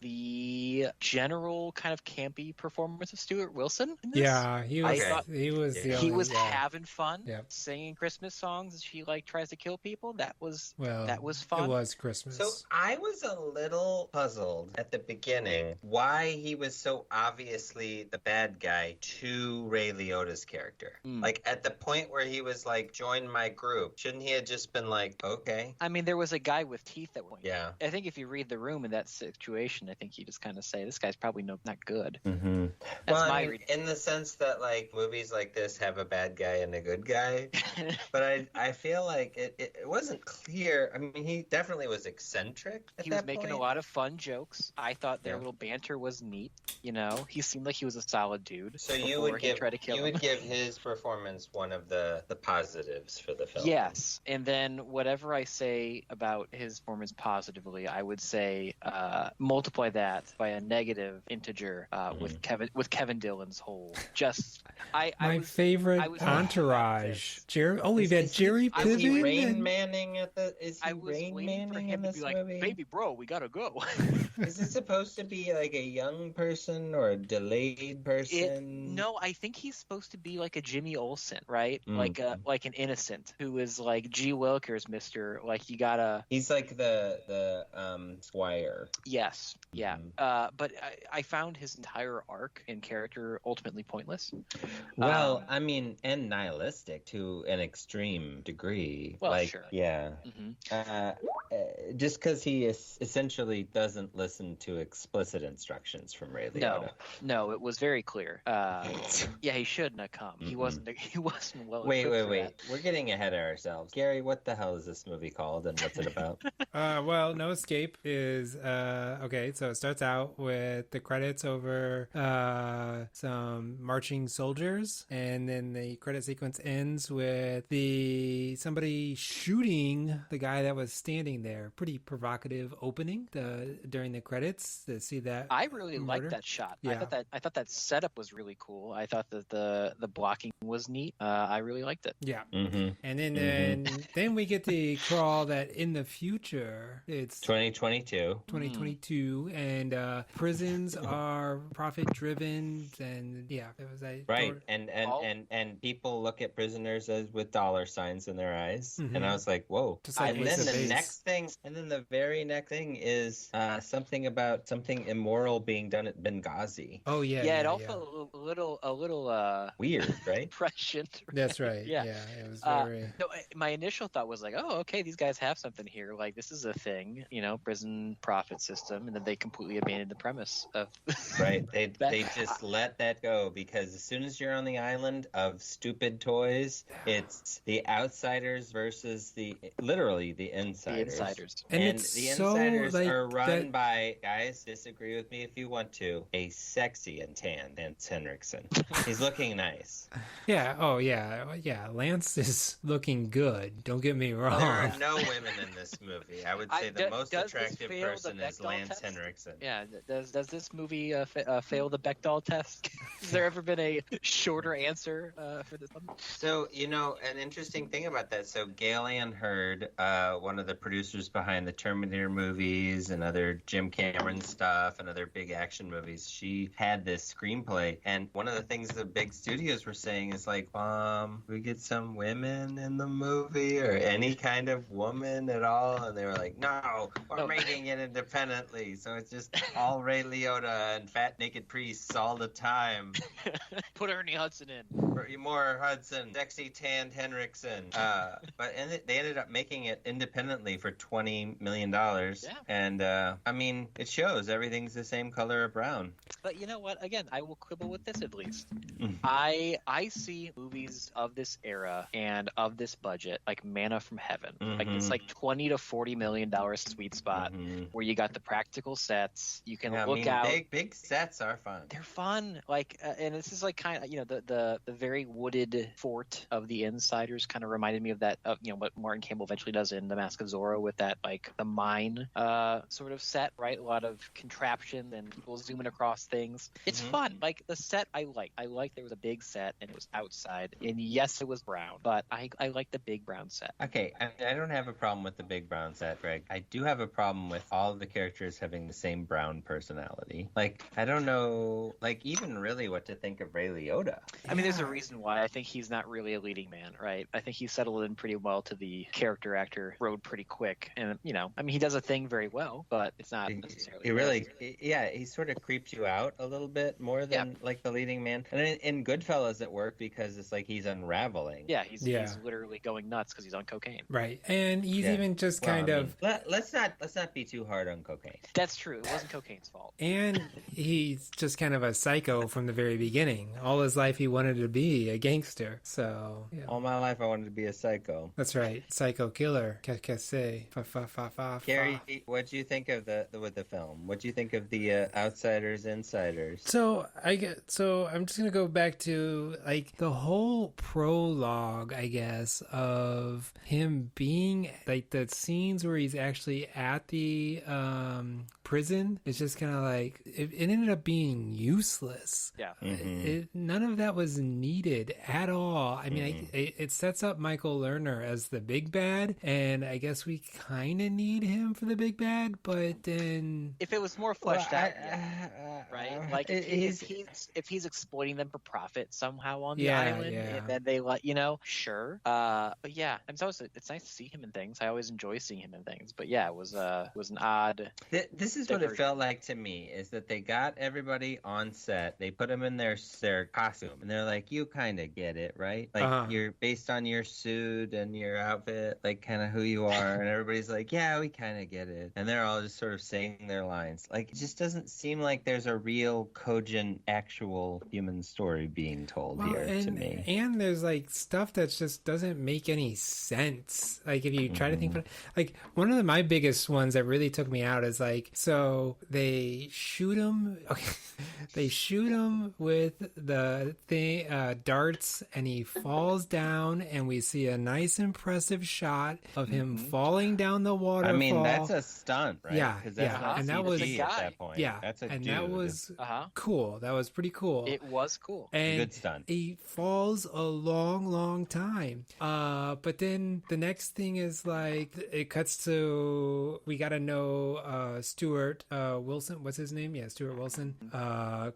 the general kind of campy performance of Stuart Wilson in this. Yeah, he was. Okay. He was. Yeah. The He only, was yeah. having fun, Yep. singing Christmas songs as she tries to kill people. That was Well, fun. It was Christmas. So I was a little puzzled at the beginning why he was so obviously the bad guy to Ray Liotta's character. Like at the point where he was like, join my group, shouldn't he have just been like, okay? I mean, there was a guy with teeth at one. Yeah. I think if you read the room in that situation, I think you just kind of say, this guy's probably not good. Mm-hmm. That's Well, my I mean, reading. in the sense that like movies like this have a bad guy and a good guy, but I feel like it wasn't clear. I mean, he definitely was eccentric. He was making a lot of fun jokes. I thought their little banter was neat. You know, he seemed like he was a solid dude. So you before would he give tried to kill him. his performance one of the positives for the film. Yes, and then whatever I say about his performance positively, I would say multiply that by a negative integer with Kevin Dillon's whole. My favorite entourage. Jerry. Oh, we've had Jerry Piven. Is he Rain Manning at the? Is he I was Rain waiting for Manning him in to this be like, movie? "Baby bro, we gotta go." Is this supposed to be like a young person or a delayed person? No, I think he's supposed to be like a Jimmy Olsen, right? Like an innocent who is like G. Willikers, Mister. Like you gotta. He's like the squire. Yes, yeah. But I found his entire arc and character ultimately pointless. Well, I mean, and nihilistic to an extreme degree. Well, like, sure. Yeah. Just because he essentially doesn't listen to explicit instructions from Ray Liotta. No, it was very clear. Yeah, he shouldn't have come. He wasn't. He wasn't well. Wait. That. We're getting ahead of ourselves. Gary, what the hell is this movie called and what's it about? Well, No Escape is okay. So it starts out with the credits over some marching soldiers, and then the credit sequence ends with somebody shooting the guy that was standing there. Pretty provocative opening during the credits to see that. I really murder. liked that shot. Yeah. I thought that setup was really cool. I thought that the blocking was neat. I really liked it. Yeah. Mm-hmm. And then we get the crawl that in the future it's 2022. 2022 and prisons are profit driven, and yeah, it was Right, and people look at prisoners as with dollar signs in their eyes, and I was like, whoa. Just like And then Lisa the Bates. next thing, and then the very next thing is something about something immoral being done at Benghazi. Oh yeah, Yeah, it all felt a little weird, right? prescient. That's right. Yeah. Yeah, it was very. No, my initial thought was like, oh, okay, these guys have something here. Like, this is a thing, prison profit system, and then they completely abandoned the premise of. Right. They just let that go, because as soon as you're on the island of stupid toys, it's the outsiders versus literally the insiders. The insiders. And And it's the so, insiders like, are run that- by, guys, disagree with me if you want to, a sexy and tan Lance Henriksen. He's looking nice. Yeah. Oh yeah. Yeah. Lance is looking good. Don't get me wrong. There are no women in this movie. I would say the most does this attractive fail the person is Bechdel Lance test? Henriksen. Yeah, does this movie fail the Bechdel test? Has there ever been a shorter answer for this one? So, an interesting thing about that. So, Gail Ann Hurd, one of the producers behind the Terminator movies and other Jim Cameron stuff and other big action movies, she had this screenplay. And one of the things the big studios were saying is like, we get some women in the movie or any kind of woman at all. And they were like, no, we're making it independently. So it's just all Ray Liotta and fat naked priests all the time. Put Ernie Hudson in. More Hudson, sexy tanned Henriksen. They ended up making it independently for $20 million. Yeah. And, it shows everything's the same color of brown. But you know what? Again, I will quibble with this at least. Mm. I see movies of this era and of this budget like manna from heaven. Like it's like $20 to $40 million sweet spot where you got the practical sets. You can look out. Big sets are fun. They're fun. Like, and this is like kind of the very wooded fort of the Insiders kind of reminded me of that. What Martin Campbell eventually does in The Mask of Zorro with that like the mine sort of set, right? A lot of contraption and people zooming across things. It's fun. Like the set, I like there was a big set and it was outside, and yes, it was brown, but I like the big brown set. Okay, I don't have a problem with the big brown set, Greg. I do have a problem with all of the characters having the same brown personality. Like, I don't know, like, even really what to think of Ray Liotta. I mean, there's a reason why I think he's not really a leading man, right? I think he settled in pretty well to the character actor road pretty quick. And, he does a thing very well, but it's not necessarily... He sort of creeps you out a little bit more than, like, the leading man. And in Goodfellas it worked because it's like he's unraveling. Yeah, he's literally going nuts because he's on cocaine. Right. And he's even just Let's not be too hard on cocaine. That's true. It wasn't cocaine's fault. And he's just kind of a psycho from the very beginning. All his life he wanted to be a gangster. So all my life I wanted to be a psycho. That's right. Psycho killer. Qu'est-ce Gary, what do you think of the film? What do you think of the outsiders, insiders? So I'm just gonna go back to like the whole prologue, I guess, of him being like the scenes where he's actually at the prison. It's just kind of like it ended up being useless. Yeah. None of that was needed at all. I mean, it sets up Michael Lerner as the big bad, and I guess we kind of need him for the big bad, but then if it was more fleshed out, right? Like if he's exploiting them for profit somehow on the island, and then they let sure. But yeah, it's nice to see him in things. I always enjoy seeing him in things. But yeah, it was an odd. This is what it felt like to me, is that they got everybody on set, they put them in their costume, and they're like, you kind of get it, right? Like you're based on your suit and your outfit, like kind of who you are, and everybody's like, yeah, we kind of get it, and they're all just sort of saying their lines. Like, it just doesn't seem like there's a real cogent actual human story being told to me. And there's like stuff that just doesn't make any sense. Like if you try to think about it, like one of my biggest ones that really took me out is like, so they shoot him. Okay, they shoot him with the thing, darts, and he falls down, and we see a nice impressive shot of him falling down the waterfall. I mean, that's a stunt, right? Yeah, and that was at that point. Yeah, that's a and dude. that was cool. That was pretty cool. It was cool. And good stunt. He falls a long time. But then the next thing is like it cuts to we got to know Stuart Stuart Wilson. What's his name? Yeah, Stuart Wilson.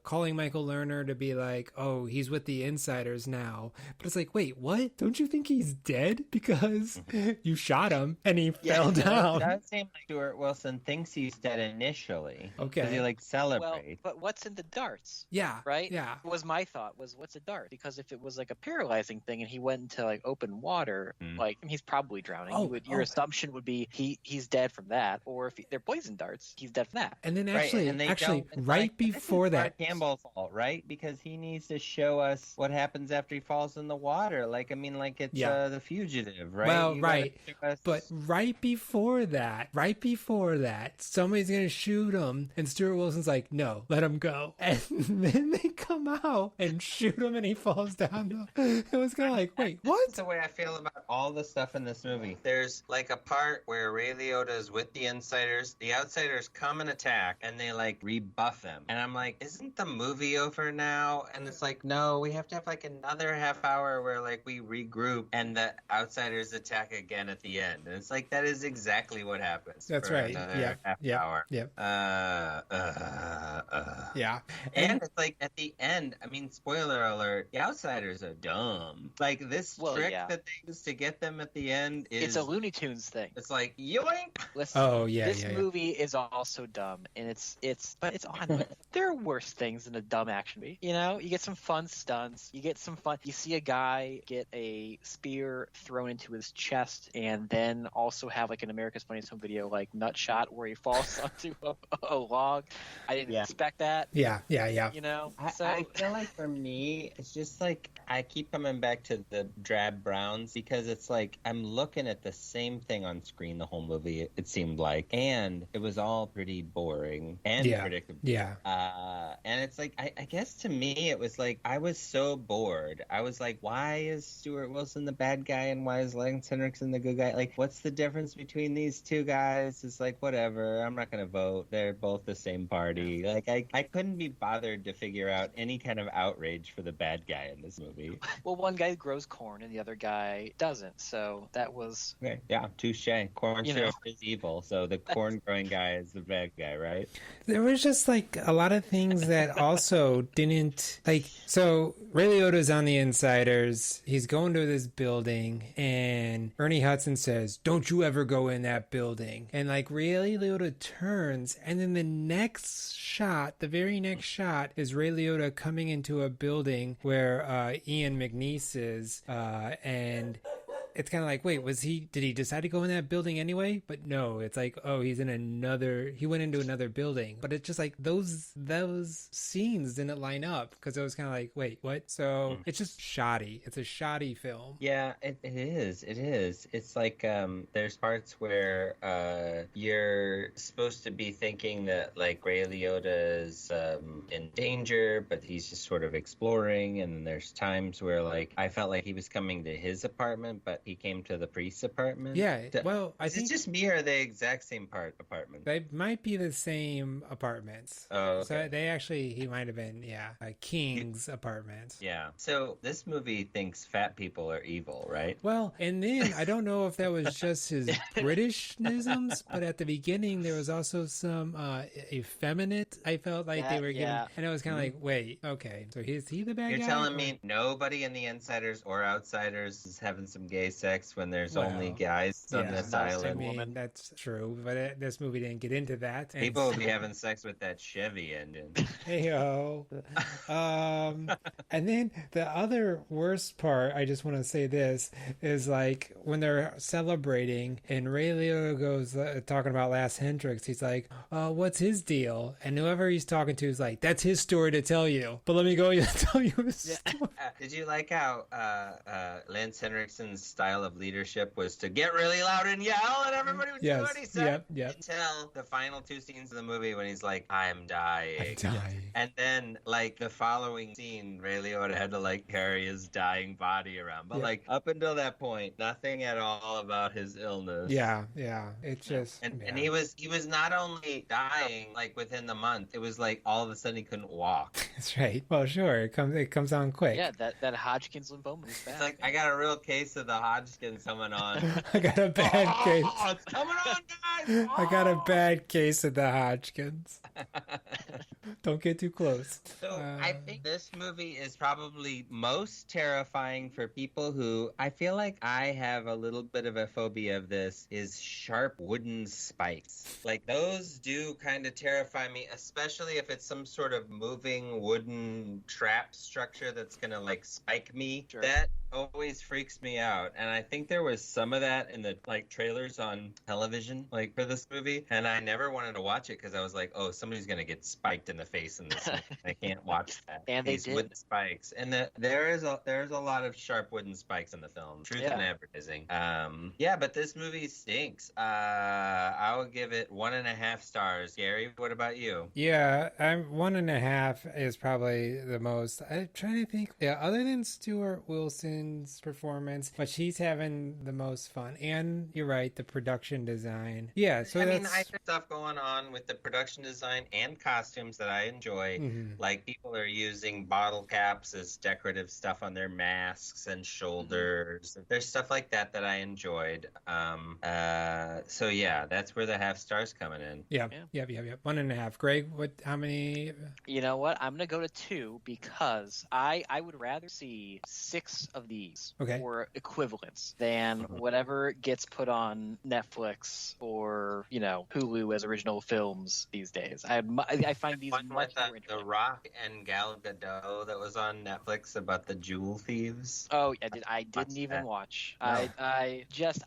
Calling Michael Lerner to be like, oh, he's with the insiders now. But it's like, wait, what? Don't you think he's dead? Because you shot him and he fell down. It does seem like Stuart Wilson thinks he's dead initially. Okay. Because he like celebrates. Well, but what's in the darts? Yeah. Right? Yeah. Was my thought was what's a dart? Because if it was like a paralyzing thing and he went into like open water, like he's probably drowning. Your assumption would be he's dead from that, or if they're poison darts, he's dead from that. And then Right, right before that, Mark Campbell's fault, right? Because he needs to show us what happens after he falls in the water. Like, I mean, like it's The Fugitive, right? Well, right. But right before that, somebody's going to shoot him. And Stuart Wilson's like, no, let him go. And then they come out and shoot him and he falls down. It was kind of like, wait, what? That's the way I feel about all the stuff in this movie. There's like a part where Ray Liotta is with the insiders. The outsiders come and attack and they like rebuff them. And I'm like, isn't the movie over now? And it's like, no, we have to have like another half hour where like we regroup and the outsiders attack again at the end. And it's like, that is exactly what happens. That's for right. another half hour. Yeah. Yeah. And it's like at the end, I mean, spoiler alert, the outsiders are dumb. Like this trick that they use to get them at the end is... It's a Looney Tunes thing. It's like, yoink! Listen, this movie is also dumb, and it's on. There are worse things than a dumb action movie. You know, you get some fun stunts. You see a guy get a spear thrown into his chest, and then also have like an America's Funniest Home Video like nut shot where he falls onto a log. I didn't expect that. Yeah. You know, I feel like for me, it's just like I keep coming back to the drab browns because it's like I'm looking at the same thing on screen the whole movie. It seemed like, and it was all pretty boring and predictable. Yeah. And it's like I guess to me it was like I was so bored. I was like, why is Stuart Wilson the bad guy and why is Lance Henriksen the good guy? Like, what's the difference between these two guys? It's like, whatever. I'm not gonna vote. They're both the same party. Like I couldn't be bothered to figure out any kind of outrage for the bad guy in this movie. Well, one guy grows corn and the other guy doesn't. So that was okay. Yeah, touche. Corn syrup is evil, so the corn growing guy is the bad guy, right? There was just like a lot of things that also didn't like. So Ray Liotta's on the insiders. He's going to this building, and Ernie Hudson says, "Don't you ever go in that building." And like Ray Liotta turns, and then the very next shot is Ray Liotta coming into a building where Ian McNeice is, and it's kind of like, wait, did he decide to go in that building anyway? But no, it's like, oh, he went into another building. But it's just like those scenes didn't line up because it was kind of like, wait, what? So it's just shoddy. It's a shoddy film. Yeah, it is. It's like there's parts where you're supposed to be thinking that like Ray Liotta is in danger, but he's just sort of exploring. And then there's times where like I felt like he was coming to his apartment, but he came to the priest's apartment. Yeah, well, I think it's just me or the exact same apartment. They might be the same apartments. Oh, okay. So he might have been, King's apartment. Yeah. So this movie thinks fat people are evil, right? Well, and then I don't know if that was just his Britishisms, but at the beginning there was also some effeminate. I felt like they were giving, and I was kind of like, wait, okay, so is he the bad guy? You're telling me nobody in the insiders or outsiders is having some gay sex when there's only guys on this island? I mean, that's true, but this movie didn't get into that. People would be having sex with that Chevy engine. Hey-ho. And then the other worst part, I just want to say this, is like when they're celebrating and Ray Liotta goes talking about Lance Hendricks, he's like, what's his deal? And whoever he's talking to is like, that's his story to tell you. But let me go tell you his story. Did you like how Lance Henriksen's style of leadership was to get really loud and yell and everybody would do what he said? Yep. Until the final two scenes of the movie when he's like, I'm dying. And then like the following scene, Ray Liotta had to like carry his dying body around. But like up until that point, nothing at all about his illness. Yeah. It's just and he was not only dying like within the month, it was like all of a sudden he couldn't walk. That's right. Well, sure. It comes on quick. Yeah, that Hodgkin's lymphoma is back. It's like I got a real case of the Hodgkin's coming on. I got a bad case. Oh, it's coming on, guys! I got a bad case of the Hodgkins. Don't get too close. So I think this movie is probably most terrifying for people who I feel like I have a little bit of a phobia of this is sharp wooden spikes. Like those do kind of terrify me, especially if it's some sort of moving wooden trap structure that's gonna like spike me. Sure. That always freaks me out, and I think there was some of that in the like trailers on television like for this movie, and I never wanted to watch it because I was like, oh, somebody's gonna get spiked in the face in this movie. I can't watch that. And these they did. wooden spikes, and there's a lot of sharp wooden spikes in the film. Truth in advertising. Yeah, but this movie stinks. I would give it 1.5 stars. Gary, what about you? Yeah, I'm 1.5 is probably the most. I'm trying to think. Yeah, other than Stuart Wilson's performance, but she's having the most fun. And you're right, the production design. Yeah, so I that's... mean, I have stuff going on with the production design and costumes that I enjoy. Mm-hmm. Like people are using bottle caps as decorative stuff on their masks and shoulders. Mm-hmm. There's stuff like that I enjoyed. So yeah, that's where the half stars coming in. Yeah. 1.5. Greg, how many? You know what? I'm gonna go to 2 because I would rather see 6 of these or equivalents than whatever gets put on Netflix or Hulu as original films these days. I find these much more interesting. The Rock and Gal Gadot that was on Netflix about the jewel thieves. Oh, I didn't even watch. No.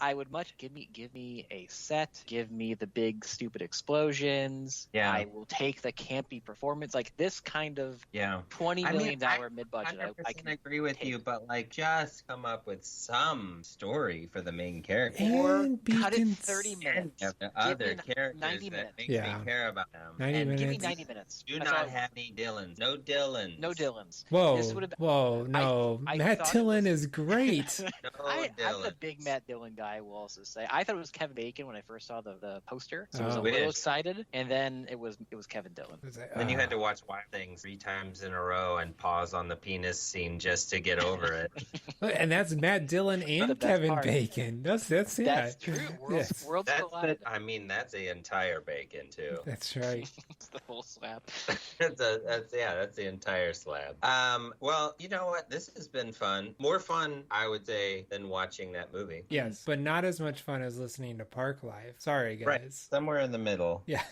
I would much give me a set. Give me the big stupid explosions. Yeah, I will take the campy performance like this kind of $20 million mid-budget. I can agree with you, but like just come up with some story for the main character. Or cut it 30 minutes. The other characters 90 minutes. that make me care about them. 90 minutes. Give me 90 minutes. Do not have any Dylans. No Dylans. No Dylans. Whoa, no. Matt Dillon is great. I'm a big Matt Dillon guy, I will also say. I thought it was Kevin Bacon when I first saw the poster, so I was a little excited, and then it was Kevin Dillon. Then you had to watch Wild Things 3 times in a row and pause on the penis scene just to get over it. And that's Matt Dillon and Kevin Bacon. That's true. Worlds collide. That's the entire Bacon too. That's right. It's the whole slab. that's the entire slab. Well, you know what? This has been fun. More fun, I would say, than watching that movie. Yes, but not as much fun as listening to Parklife. Sorry, guys. Right. Somewhere in the middle. Yeah.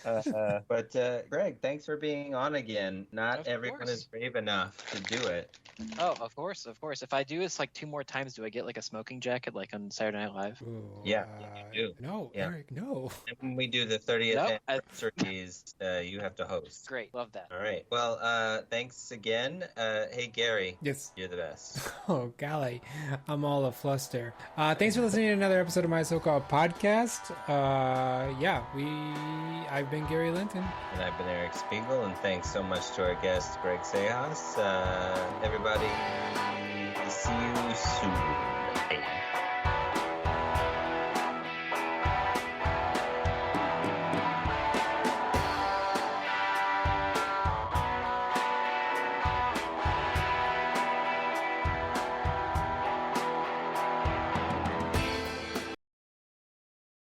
But Greg, thanks for being on again. Not everyone is brave enough to do it. Oh, of course. If I do this like 2 more times, do I get like a smoking jacket like on Saturday Night Live? Ooh, you do. No, Eric, no. And when we do the 30th anniversaries, you have to host. Great, love that. All right. Well, thanks again. Hey, Gary. Yes. You're the best. Oh, golly. I'm all afluster. Thanks for listening to another episode of my so-called podcast. I've been Gary Linton. And I've been Eric Spiegel, and thanks so much to our guest, Greg Cejas. Everybody, see you soon. Hey.